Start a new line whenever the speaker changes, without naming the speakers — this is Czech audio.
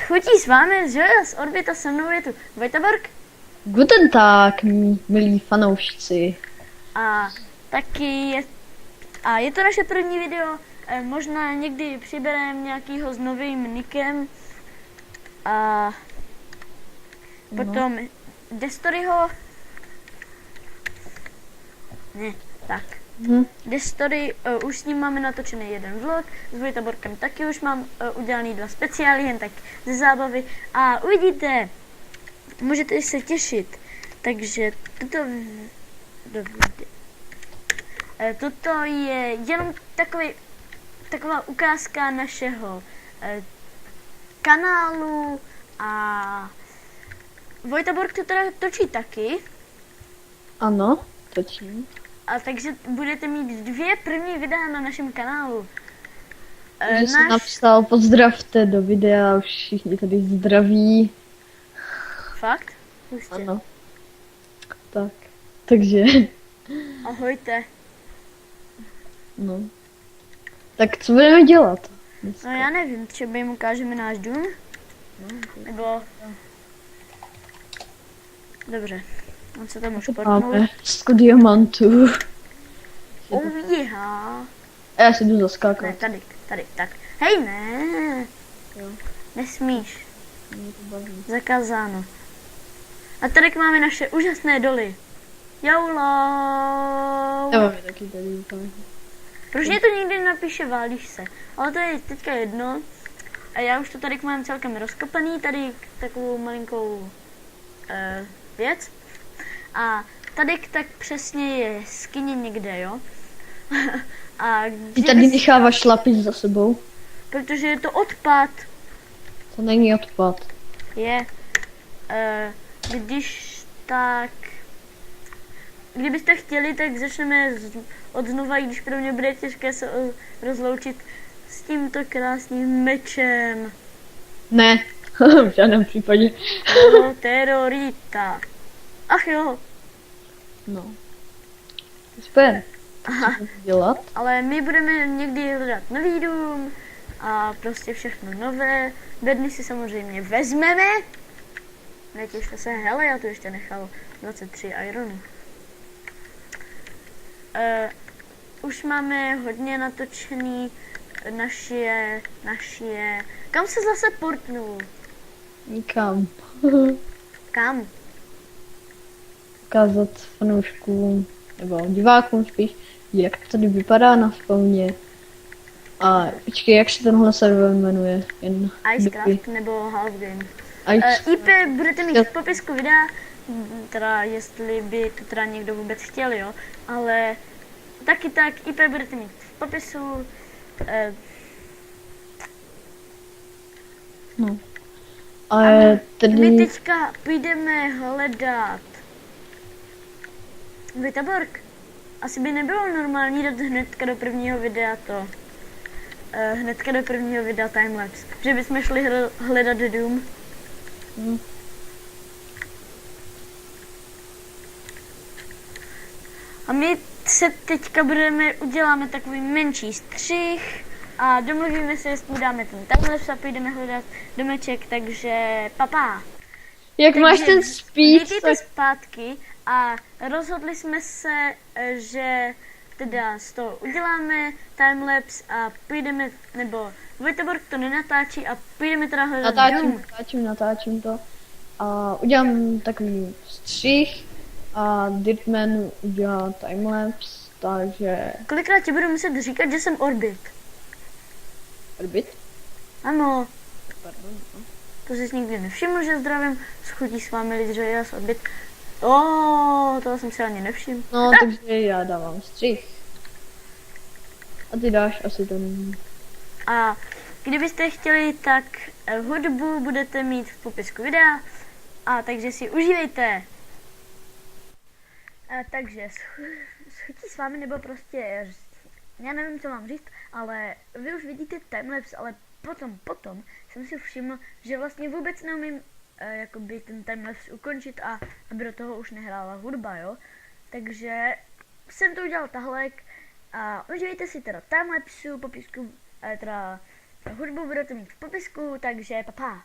Chutí s vámi, že z Orbita se mnou je tu Vojtaborg
Guten Tag, milí fanoušci.
a taky je to naše první video, možná někdy přibereme nějakýho s novým nickem a potom Destoryho, ne, tak. Destory, už s ním máme natočený jeden vlog, s Vojtaborkem taky už mám udělaný 2 speciály, jen tak ze zábavy a uvidíte, můžete se těšit, takže toto je jenom taková ukázka našeho kanálu a Vojtaborg to teda točí taky.
Ano, točím.
A takže budete mít 2 první videa na našem kanálu.
Takže jsem napsal, pozdravte do videa, už všichni tady zdraví.
Fakt? Hustě.
Ano. Tak, takže,
Ahojte.
no. Tak co budeme dělat?
No já nevím, třeba jim ukážeme náš dům? Nebo... Dobře, on se tam už portnul.
Máme 100 diamantů.
Ovíhá.
A já si jdu
Ne,
zaskákat.
tady, tak. Hej, ne.
Jo.
Nesmíš.
Mě to baví.
Zakázáno. A tady máme naše úžasné doly. Joulo.
Já mám je taky tady úplně.
Proč mě to nikdy nenapíše, válíš se? Ale to je teďka jedno. A já už to tady mám celkem rozkopaný, tady takovou malinkou věc. A tady tak přesně je skyně někde, jo? A
Ty tady necháváš šlapit za sebou.
protože je to odpad.
To není odpad.
Je. Když tak... Kdybyste chtěli, tak začneme od znova, i když pro mě bude těžké se rozloučit s tímto krásným mečem.
Ne, v žádném případě.
Terorita. Ach jo.
No. Super.
Aha.
Co dělat?
Ale my budeme někdy hledat nový dům a prostě všechno nové. Bedny si samozřejmě vezmeme. Netěšte se, hele, já tu ještě nechal 23 ironů. Už máme hodně natočený naše... Kam se zase portnul?
Nikam.
Kam?
Ukázat fanouškům, nebo divákům spíš, jak to tady vypadá na spawně. A počkej, jak se tenhle server jmenuje?
Icecraft nebo Half Game.
Ice...
IP budete mít v popisku videa, teda jestli by to teda někdo vůbec chtěl, jo, ale taky tak IP budete mít v popisu.
No. Ale tady...
My teďka půjdeme hledat Vojtaborg. Asi by nebylo normální dát hnedka do prvního videa to. Hnedka do prvního videa timelapse. Že bychom šli hledat dům. A my se teďka uděláme takový menší střih a domluvíme se, jestli dáme ten timelapse a půjdeme hledat domeček, takže papá.
Jak máš ten speed,
Vítejte
tak...
zpátky a rozhodli jsme se, že teda z toho uděláme timelapse a půjdeme, nebo Vojtaborg to nenatáčí a půjdeme teda hledat dům.
Natáčím to. A udělám takový střih a Dirtman udělá timelapse, takže...
Kolikrát ti budu muset říkat, že jsem Orbit?
Orbit?
Ano,
Pardon.
to jsi nikdy nevšiml, že zdravím, schutí s vámi lidi, že já jsem Orbit. Toho jsem si ani nevšiml.
No, takže já dávám střih. A ty dáš asi ten...
A kdybyste chtěli, tak hudbu budete mít v popisku videa. A takže si užívejte. Takže schutí s vámi, nebo prostě, já nevím, co mám říct, ale vy už vidíte timelapse, ale potom jsem si všiml, že vlastně vůbec neumím jakoby ten timelapse ukončit a aby do toho už nehrála hudba, jo. Takže jsem to udělal tahlek a užívejte si teda timelapse, popisku, teda hudbu budete mít v popisku, takže papá.